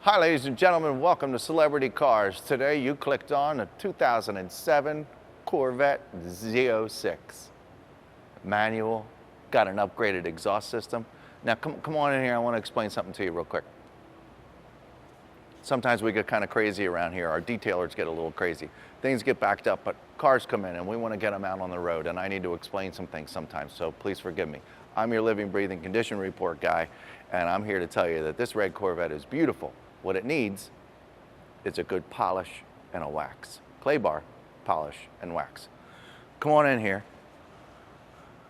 Hi ladies and gentlemen, welcome to Celebrity Cars. Today you clicked on a 2007 Corvette Z06. Manual, got an upgraded exhaust system. Now come on in here, I want to explain something to you real quick. Sometimes we get kind of crazy around here. Our detailers get a little crazy. Things get backed up, but cars come in and we want to get them out on the road, and I need to explain some things sometimes, so please forgive me. I'm your living, breathing condition report guy, and I'm here to tell you that this red Corvette is beautiful. What it needs is a good polish and a wax. Clay bar, polish, and wax. Come on in here.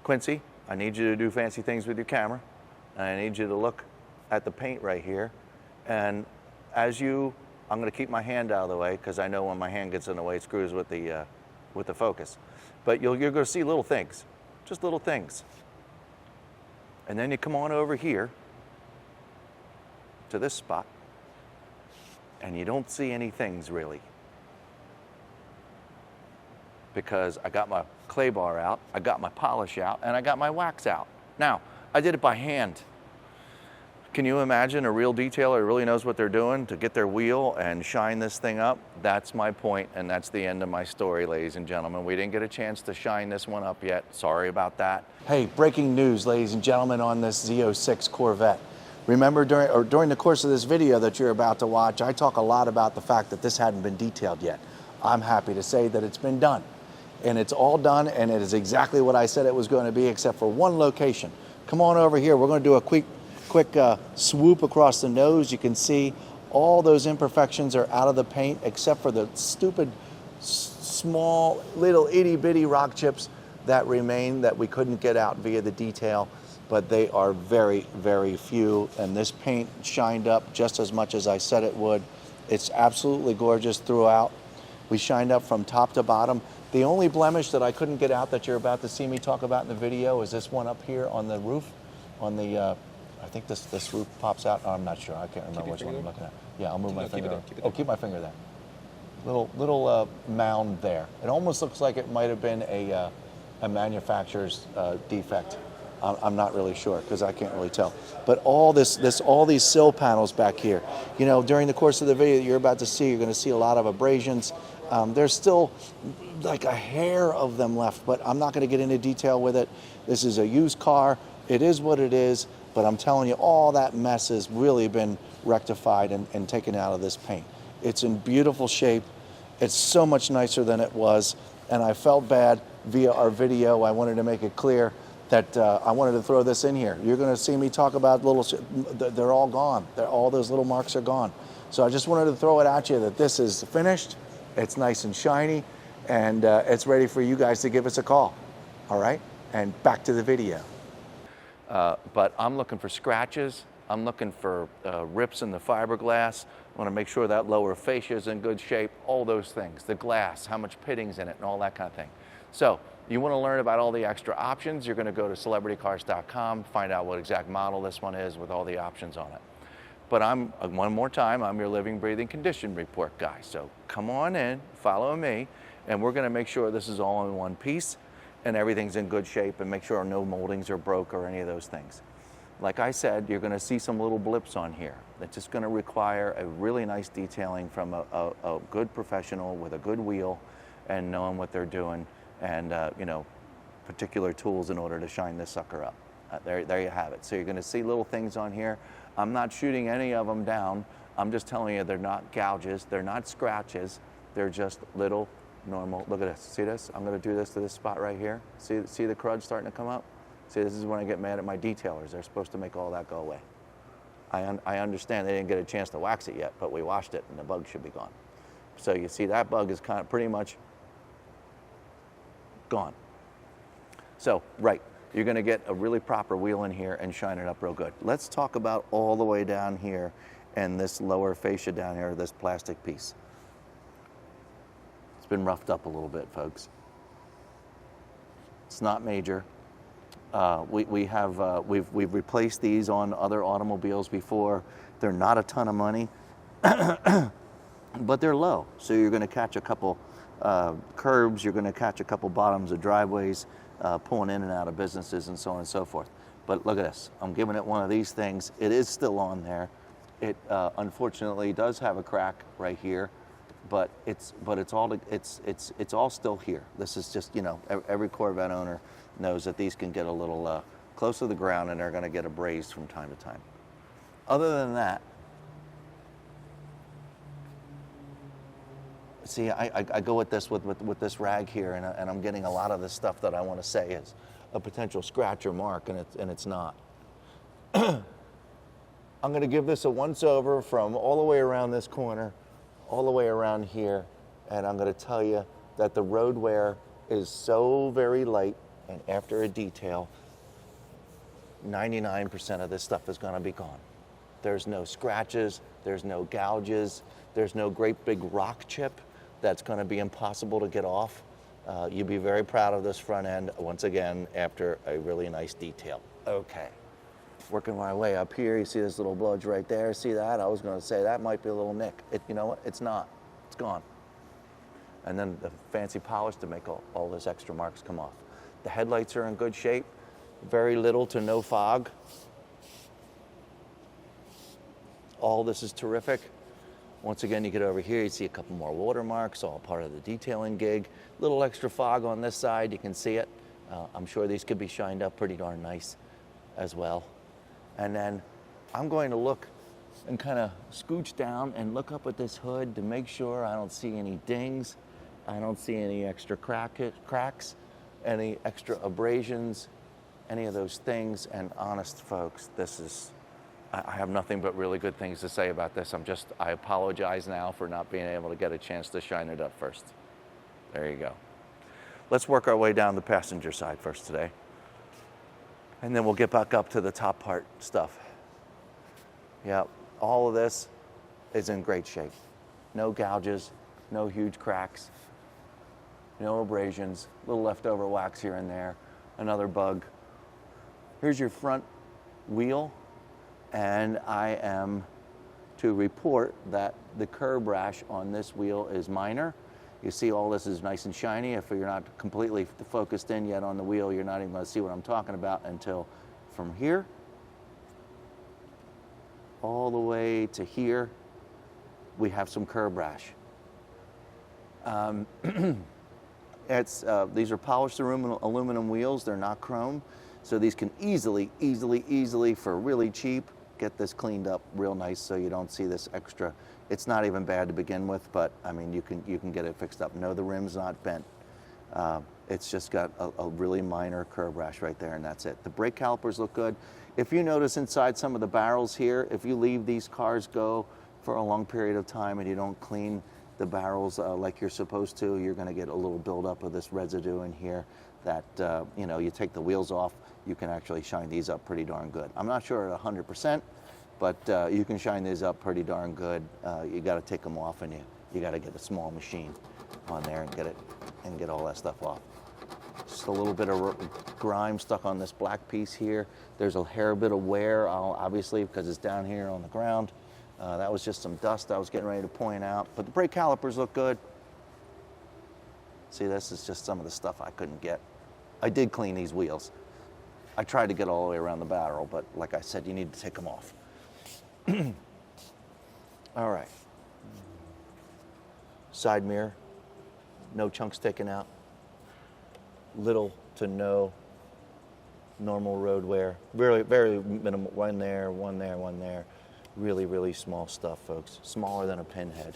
Quincy, I need you to do fancy things with your camera, and I need you to look at the paint right here. And I'm gonna keep my hand out of the way because I know when my hand gets in the way, it screws with the focus. But you're gonna see little things, just little things. And then you come on over here to this spot, and you don't see any things really, because I got my clay bar out, I got my polish out, and I got my wax out. Now, I did it by hand. Can you imagine a real detailer who really knows what they're doing to get their wheel and shine this thing up? That's my point, and that's the end of my story, ladies and gentlemen. We didn't get a chance to shine this one up yet. Sorry about that. Hey, breaking news, ladies and gentlemen, on this Z06 Corvette. Remember during the course of this video that you're about to watch, I talk a lot about the fact that this hadn't been detailed yet. I'm happy to say that it's been done. And it's all done, and it is exactly what I said it was going to be, except for one location. Come on over here. We're going to do a quick swoop across the nose. You can see all those imperfections are out of the paint, except for the stupid, small, little itty-bitty rock chips that remain that we couldn't get out via the detail. But they are very, very few, and this paint shined up just as much as I said it would. It's absolutely gorgeous throughout. We shined up from top to bottom. The only blemish that I couldn't get out that you're about to see me talk about in the video is this one up here on the roof. On the, I think this roof pops out. Oh, I'm not sure. I can't remember which one I'm looking at. Yeah, I'll move my finger. Keep my finger there. Little mound there. It almost looks like it might have been a manufacturer's defect. I'm not really sure because I can't really tell. But all these sill panels back here, you know, during the course of the video that you're about to see, you're going to see a lot of abrasions. There's still like a hair of them left, but I'm not going to get into detail with it. This is a used car. It is what it is, but I'm telling you, all that mess has really been rectified and taken out of this paint. It's in beautiful shape. It's so much nicer than it was, and I felt bad via our video. I wanted to make it clear that I wanted to throw this in here. You're going to see me talk about they're all gone. All those little marks are gone. So I just wanted to throw it at you that this is finished, it's nice and shiny, and it's ready for you guys to give us a call. All right? And back to the video. But I'm looking for scratches. I'm looking for rips in the fiberglass. I want to make sure that lower fascia is in good shape, all those things. The glass, how much pitting's in it, and all that kind of thing. So you want to learn about all the extra options, you're going to go to celebritycars.com, find out what exact model this one is with all the options on it. But one more time, I'm your living, breathing condition report guy. So come on in, follow me, and we're going to make sure this is all in one piece and everything's in good shape, and make sure no moldings are broke or any of those things. Like I said, you're going to see some little blips on here. It's just going to require a really nice detailing from a good professional with a good wheel and knowing what they're doing, and you know, particular tools in order to shine this sucker up. There you have it. So you're going to see little things on here. I'm not shooting any of them down. I'm just telling you they're not gouges, they're not scratches, they're just little normal. Look at this. See this? I'm going to do this to this spot right here. See the crud starting to come up? See, this is when I get mad at my detailers. They're supposed to make all that go away. I understand they didn't get a chance to wax it yet, but we washed it and the bug should be gone. So you see that bug is kind of pretty much gone. So, right, you're going to get a really proper wheel in here and shine it up real good. Let's talk about all the way down here and this lower fascia down here, this plastic piece. It's been roughed up a little bit, folks. It's not major. We've replaced these on other automobiles before. They're not a ton of money, but they're low. So you're going to catch a couple curbs, you're going to catch a couple bottoms of driveways, pulling in and out of businesses and so on and so forth. But look at this. I'm giving it one of these things. It is still on there. It unfortunately does have a crack right here, but it's all still here. This is just, you know, every Corvette owner knows that these can get a little close to the ground and they're going to get abrased from time to time. Other than that, see, I go with this with this rag here, and I'm getting a lot of the stuff that I want to say is a potential scratch or mark, and it's not. I'm going to give this a once over from all the way around this corner, all the way around here, and I'm going to tell you that the road wear is so very light, and after a detail, 99% of this stuff is going to be gone. There's no scratches, there's no gouges, there's no great big rock chip that's going to be impossible to get off. You'll be very proud of this front end, once again, after a really nice detail. Okay. Working my way up here, you see this little bludge right there. See that? I was going to say that might be a little nick. You know what? It's not. It's gone. And then the fancy polish to make all those extra marks come off. The headlights are in good shape. Very little to no fog. All this is terrific. Once again, you get over here, you see a couple more watermarks, all part of the detailing gig. Little extra fog on this side, you can see it. I'm sure these could be shined up pretty darn nice as well. And then I'm going to look and kind of scooch down and look up at this hood to make sure I don't see any dings, I don't see any extra cracks, any extra abrasions, any of those things. And honest folks, this is, I have nothing but really good things to say about this. I apologize now for not being able to get a chance to shine it up first. There you go. Let's work our way down the passenger side first today. And then we'll get back up to the top part stuff. Yeah, all of this is in great shape. No gouges, no huge cracks, no abrasions, little leftover wax here and there, another bug. Here's your front wheel, and I am to report that the curb rash on this wheel is minor. You see all this is nice and shiny. If you're not completely focused in yet on the wheel, you're not even going to see what I'm talking about until from here all the way to here, we have some curb rash. These are polished aluminum wheels. They're not chrome. So these can easily, for really cheap, get this cleaned up real nice so you don't see this extra. It's not even bad to begin with, but I mean, you can get it fixed up. No, the rim's not bent. It's just got a really minor curb rash right there, and that's it. The brake calipers look good. If you notice inside some of the barrels here, if you leave these cars go for a long period of time and you don't clean the barrels like you're supposed to, you're going to get a little buildup of this residue in here that, you know, you take the wheels off, you can actually shine these up pretty darn good. I'm not sure at 100%, but you can shine these up pretty darn good. You got to take them off, and you got to get a small machine on there and get all that stuff off. Just a little bit of grime stuck on this black piece here. There's a hair bit of wear, obviously, because it's down here on the ground. That was just some dust I was getting ready to point out. But the brake calipers look good. See, this is just some of the stuff I couldn't get. I did clean these wheels. I tried to get all the way around the barrel, but like I said, you need to take them off. All right. Side mirror, no chunks taken out. Little to no normal road wear. Very, very minimal. One there, one there, one there. Really, really small stuff, folks. Smaller than a pinhead.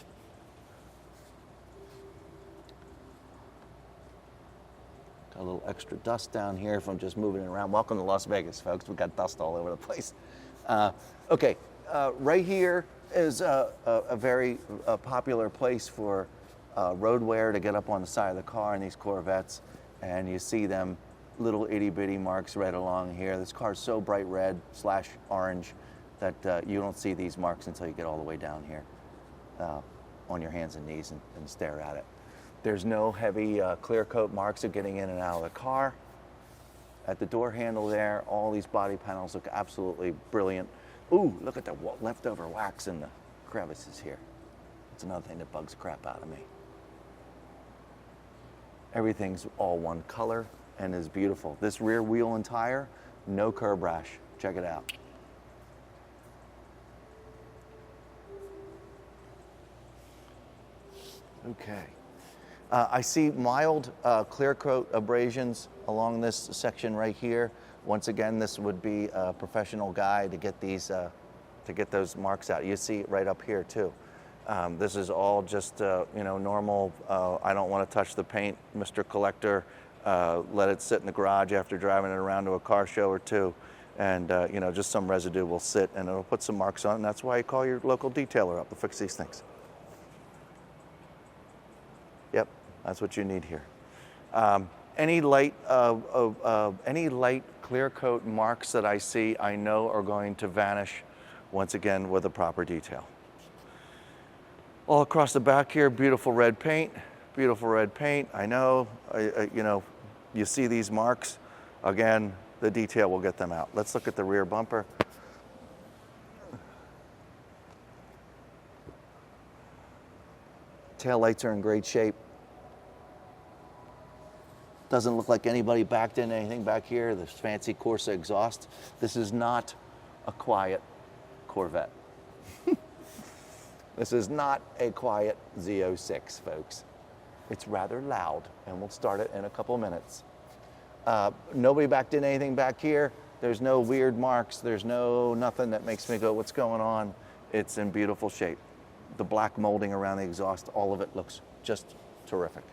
Got a little extra dust down here if I'm just moving it around. Welcome to Las Vegas, folks. We got dust all over the place. Okay, right here is a very popular place for road wear to get up on the side of the car in these Corvettes. And you see them little itty bitty marks right along here. This car's so bright red / orange that you don't see these marks until you get all the way down here on your hands and knees and stare at it. There's no heavy clear coat marks of getting in and out of the car. At the door handle there, all these body panels look absolutely brilliant. Ooh, look at the leftover wax in the crevices here. It's another thing that bugs the crap out of me. Everything's all one color and is beautiful. This rear wheel and tire, no curb rash. Check it out. Okay. I see mild clear coat abrasions along this section right here. Once again, this would be a professional guy to get these, to get those marks out. You see it right up here too. This is all just, you know, normal. I don't want to touch the paint, Mr. Collector. Let it sit in the garage after driving it around to a car show or two, and you know, just some residue will sit and it'll put some marks on. And that's why you call your local detailer up to fix these things. Yep, that's what you need here. Any light clear coat marks that I see, I know are going to vanish once again with a proper detail. All across the back here, beautiful red paint, beautiful red paint. I know, you know, you see these marks. Again, the detail will get them out. Let's look at the rear bumper. Tail lights are in great shape. Doesn't look like anybody backed in anything back here. This fancy Corsa exhaust. This is not a quiet Corvette. This is not a quiet Z06, folks. It's rather loud, and we'll start it in a couple minutes. Nobody backed in anything back here. There's no weird marks. There's nothing that makes me go, what's going on? It's in beautiful shape. The black molding around the exhaust, all of it looks just terrific.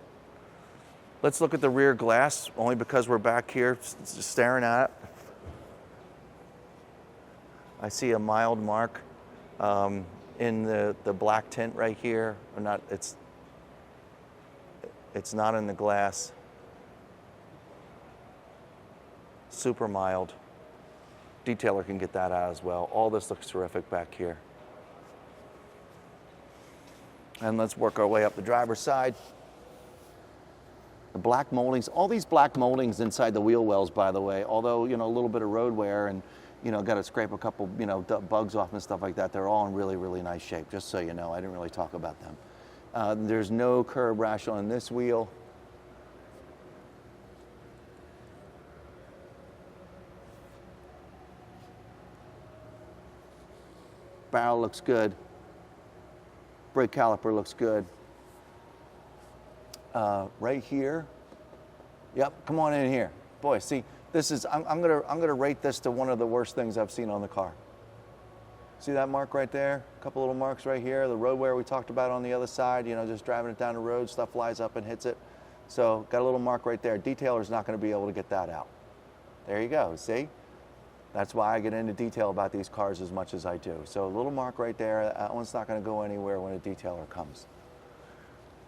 Let's look at the rear glass, only because we're back here staring at it. I see a mild mark in the black tint right here. Or not, it's not in the glass. Super mild. Detailer can get that out as well. All this looks terrific back here. And let's work our way up the driver's side. The black moldings, all these black moldings inside the wheel wells, by the way, although, you know, a little bit of road wear and, you know, got to scrape a couple, you know, bugs off and stuff like that, they're all in really, really nice shape, just so you know. I didn't really talk about them. There's no curb rash on this wheel. Barrel looks good. Brake caliper looks good. Right here. Yep, come on in here. Boy, see, this is, I'm gonna rate this to one of the worst things I've seen on the car. See that mark right there? A couple little marks right here. The road wear we talked about on the other side, you know, just driving it down the road, stuff flies up and hits it. So got a little mark right there. Detailer's not gonna be able to get that out. There you go, see? That's why I get into detail about these cars as much as I do. So a little mark right there, that one's not gonna go anywhere when a detailer comes.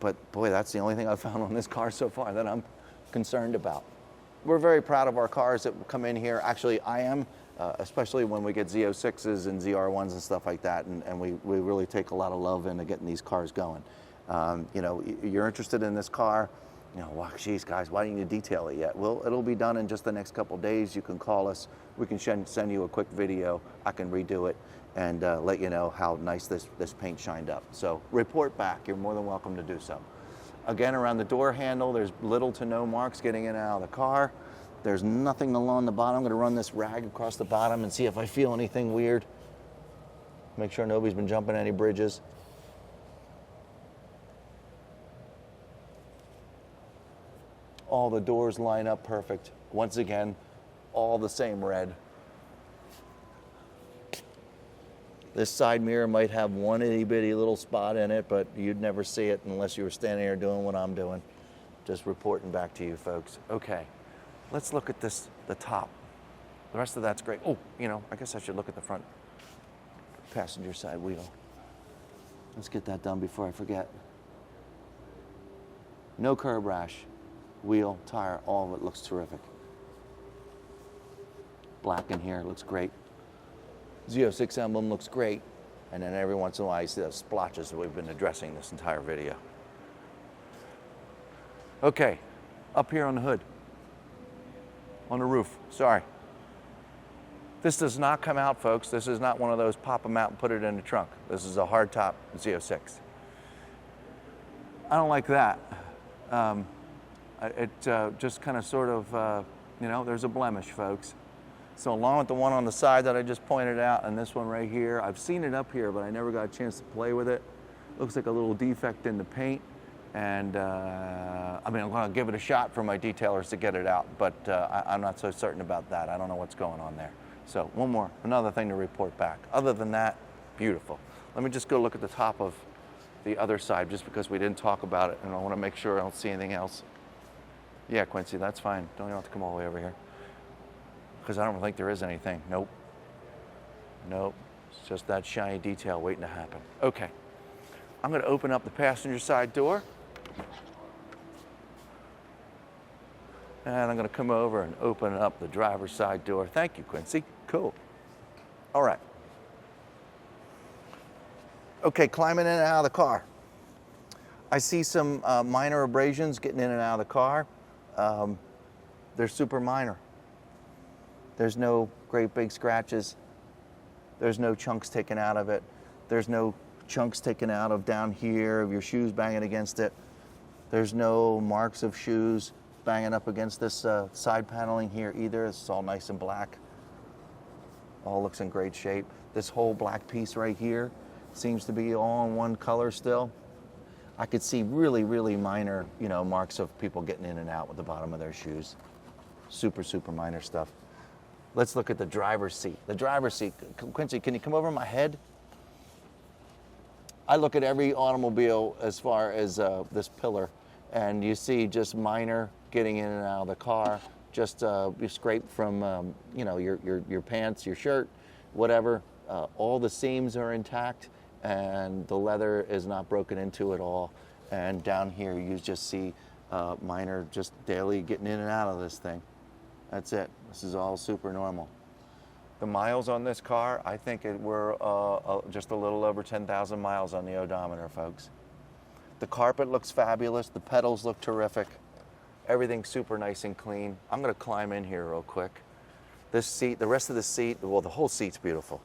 But boy, that's the only thing I've found on this car so far that I'm concerned about. We're very proud of our cars that come in here. Actually, I am, especially when we get Z06s and ZR1s and stuff like that, and we really take a lot of love into getting these cars going. You know, you're interested in this car, you know, wow, geez, guys, why didn't you detail it yet? Well, it'll be done in just the next couple days. You can call us. We can send you a quick video. I can redo it and let you know how nice this paint shined up. So report back. You're more than welcome to do so. Again, around the door handle, there's little to no marks getting in and out of the car. There's nothing along the bottom. I'm going to run this rag across the bottom and see if I feel anything weird. Make sure nobody's been jumping any bridges. All the doors line up perfect. Once again, all the same red. This side mirror might have one itty bitty little spot in it, but you'd never see it unless you were standing here doing what I'm doing. Just reporting back to you folks. Okay, let's look at this, the top. The rest of that's great. Oh, you know, I guess I should look at the front passenger side wheel. Let's get that done before I forget. No curb rash. Wheel, tire, all of it looks terrific. Black in here looks great. Z06 emblem looks great. And then every once in a while you see those splotches that we've been addressing this entire video. Okay, up here on the hood. On the roof, sorry. This does not come out, folks. This is not one of those pop them out and put it in the trunk. This is a hardtop Z06. I don't like that. It just kind of sort of, you know, there's a blemish, folks. So along with the one on the side that I just pointed out and this one right here, I've seen it up here, but I never got a chance to play with it. Looks like a little defect in the paint. And I mean, I'm going to give it a shot for my detailers to get it out, but I'm not so certain about that. I don't know what's going on there. So another thing to report back. Other than that, beautiful. Let me just go look at the top of the other side just because we didn't talk about it, and I want to make sure I don't see anything else. Yeah, Quincy, that's fine. Don't even have to come all the way over here because I don't think there is anything. Nope. Nope. It's just that shiny detail waiting to happen. Okay. I'm going to open up the passenger side door. And I'm going to come over and open up the driver's side door. Thank you, Quincy. Cool. All right. Okay, climbing in and out of the car. I see some minor abrasions getting in and out of the car. They're super minor. There's no great big scratches. There's no chunks taken out of it. There's no chunks taken out of down here of your shoes banging against it. There's no marks of shoes banging up against this side paneling here either. It's all nice and black. All looks in great shape. This whole black piece right here seems to be all in one color still. I could see really, really minor, marks of people getting in and out with the bottom of their shoes. Super, super minor stuff. Let's look at the driver's seat. The driver's seat, Quincy, can you come over my head? I look at every automobile as far as this pillar, and you see just minor getting in and out of the car, just you scrape from, your pants, your shirt, whatever. All the seams are intact, and the leather is not broken into at all. And down here, you just see minor, just daily getting in and out of this thing. That's it. This is all super normal. The miles on this car, I think we're just a little over 10,000 miles on the odometer, folks. The carpet looks fabulous. The pedals look terrific. Everything's super nice and clean. I'm going to climb in here real quick. This seat, the rest of the seat, well, the whole seat's beautiful.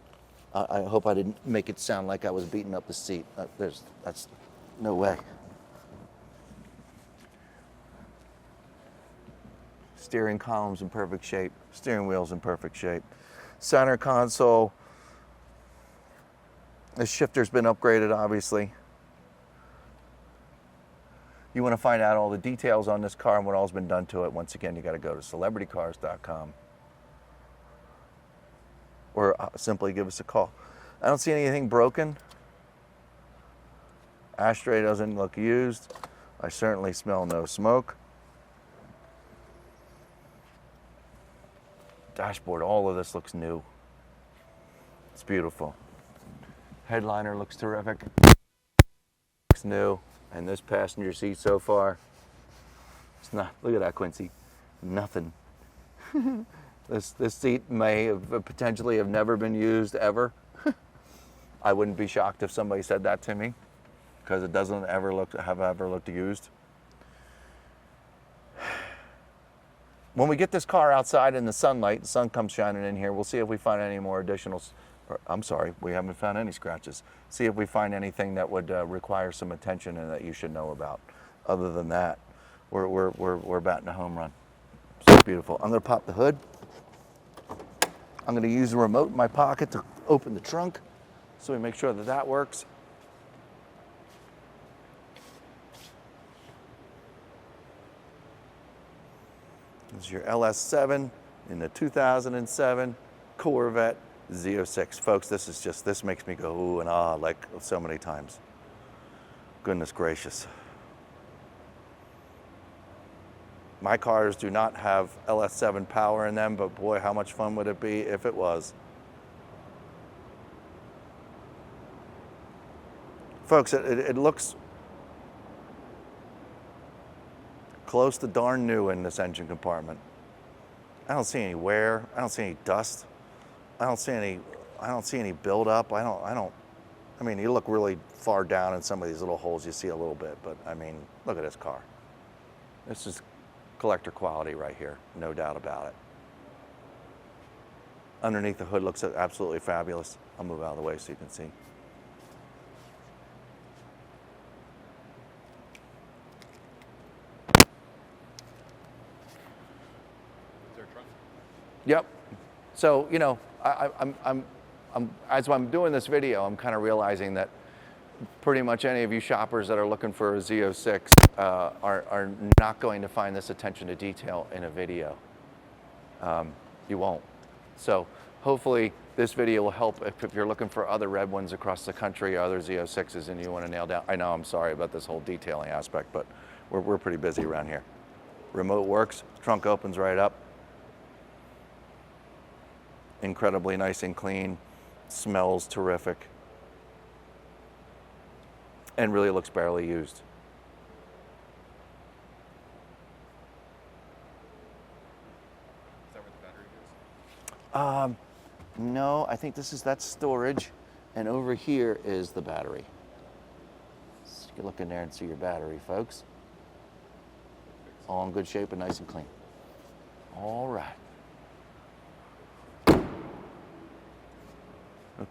I hope I didn't make it sound like I was beating up the seat. That's no way. Steering column's in perfect shape. Steering wheel's in perfect shape. Center console. The shifter's been upgraded, obviously. You want to find out all the details on this car and what all's been done to it, once again, you got to go to celebritycars.com or simply give us a call. I don't see anything broken. Ashtray doesn't look used. I certainly smell no smoke. Dashboard, all of this looks new. It's beautiful. Headliner looks terrific. Looks new. And this passenger seat so far, it's not, look at that, Quincy, nothing. This seat may have potentially have never been used ever. I wouldn't be shocked if somebody said that to me, because it doesn't ever have ever looked used. When we get this car outside in the sunlight, the sun comes shining in here, we'll see if we find any more additional, we haven't found any scratches. See if we find anything that would require some attention and that you should know about. Other than that, we're batting a home run. So beautiful. I'm gonna pop the hood. I'm gonna use the remote in my pocket to open the trunk, so we make sure that that works. This is your LS7 in the 2007 Corvette Z06. Folks, this makes me go ooh and ah like so many times. Goodness gracious. My cars do not have LS7 power in them, but boy, how much fun would it be if it was. Folks, it looks close to darn new in this engine compartment. I don't see any wear. I don't see any dust. I don't see any buildup. I mean, you look really far down in some of these little holes, you see a little bit, but I mean, look at this car. This is collector quality right here, no doubt about it. Underneath the hood looks absolutely fabulous. I'll move out of the way so you can see. Yep. So, I'm as I'm doing this video, I'm kind of realizing that pretty much any of you shoppers that are looking for a Z06 are not going to find this attention to detail in a video. You won't. So hopefully this video will help if you're looking for other red ones across the country, other Z06s, and you want to nail down. I know, I'm sorry about this whole detailing aspect, but we're pretty busy around here. Remote works, trunk opens right up. Incredibly nice and clean, smells terrific, and really looks barely used. Is that where the battery goes? No, I think that's storage, and over here is the battery. So you can look in there and see your battery, folks. All in good shape and nice and clean. All right.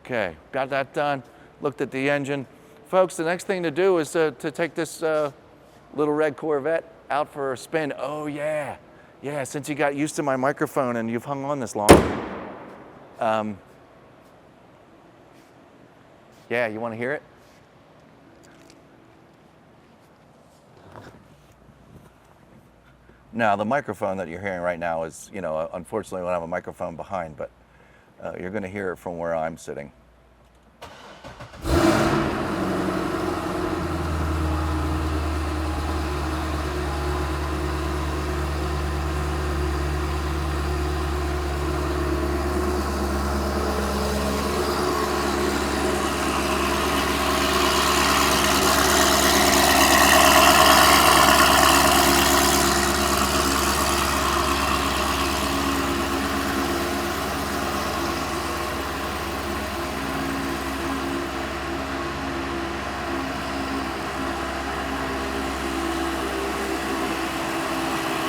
Okay, got that done. Looked at the engine. Folks, the next thing to do is to take this little red Corvette out for a spin. Oh yeah, yeah, since you got used to my microphone and you've hung on this long. Yeah, you want to hear it? Now, the microphone that you're hearing right now is, you know, unfortunately we don't have a microphone behind, but you're going to hear it from where I'm sitting.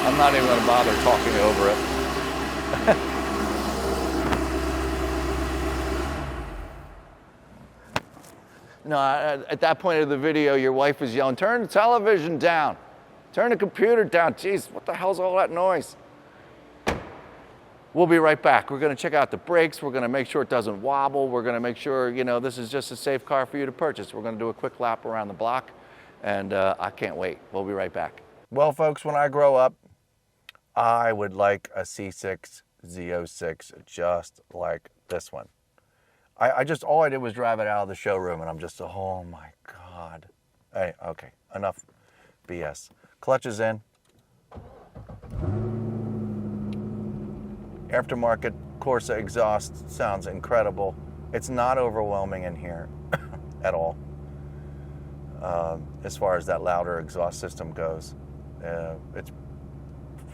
I'm not even going to bother talking over it. No, at that point of the video, your wife is yelling, "Turn the television down. Turn the computer down. Jeez, what the hell's all that noise?" We'll be right back. We're going to check out the brakes. We're going to make sure it doesn't wobble. We're going to make sure, you know, this is just a safe car for you to purchase. We're going to do a quick lap around the block, and I can't wait. We'll be right back. Well, folks, when I grow up, I would like a C6 Z06 just like this one. All I did was drive it out of the showroom, and I'm just, oh my God. Hey, okay, enough BS. Clutch is in. Aftermarket Corsa exhaust sounds incredible. It's not overwhelming in here at all. As far as that louder exhaust system goes. It's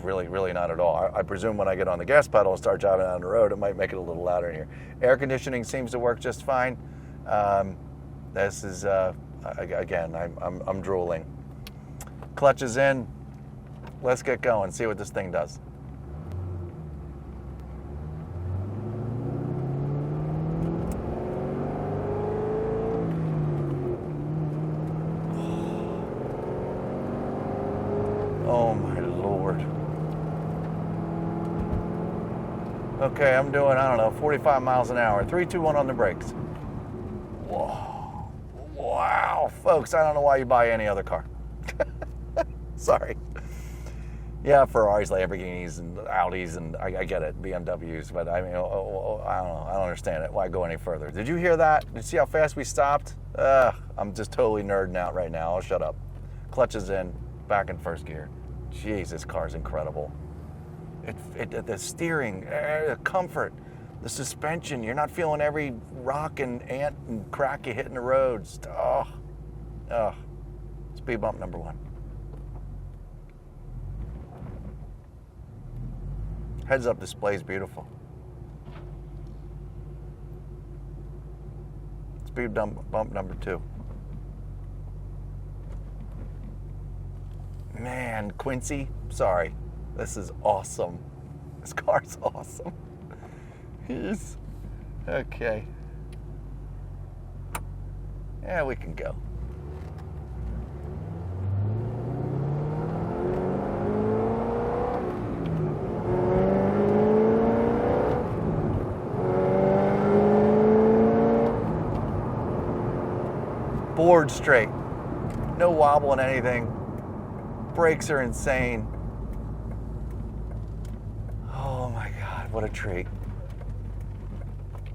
really not at all. I presume when I get on the gas pedal and start driving down the road, it might make it a little louder in here. Air conditioning seems to work just fine. This is, again, I'm drooling. Clutch is in. Let's get going, see what this thing does. Oh my Lord. Okay, I'm doing, I don't know, 45 miles an hour. 3, 2, 1 on the brakes. Whoa. Wow, folks, I don't know why you buy any other car. Sorry. Yeah, Ferraris, Lamborghinis, and Audis, and I get it, BMWs, but I mean, I don't know, I don't understand it. Why go any further? Did you hear that? Did you see how fast we stopped? I'm just totally nerding out right now. I'll shut up. Clutch is in, back in first gear. Jeez, this car's incredible. The steering, the comfort, the suspension, you're not feeling every rock and ant and crack you hit in the roads. Oh. Speed bump number 1. Heads-up display is beautiful. Speed bump number 2. Man, Quincy, sorry. This is awesome. This car's awesome. Yes. Okay. Yeah, we can go. board straight. No wobble in anything. Brakes are insane. Oh my God, what a treat.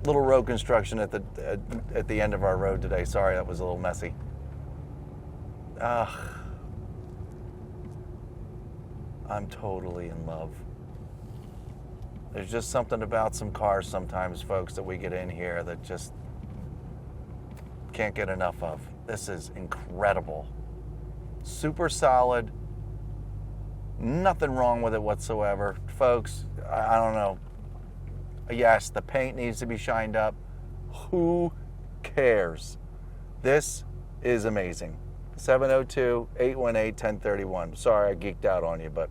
Little road construction at the end of our road today. Sorry, that was a little messy. I'm totally in love. There's just something about some cars sometimes, folks, that we get in here that just can't get enough of. This is incredible. Super solid. Nothing wrong with it whatsoever. Folks, I don't know. Yes, the paint needs to be shined up. Who cares? This is amazing. 702-818-1031. Sorry I geeked out on you, but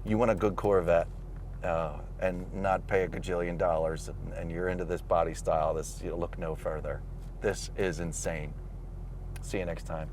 you want a good Corvette and not pay a gajillion dollars, and you're into this body style, you look no further. This is insane. See you next time.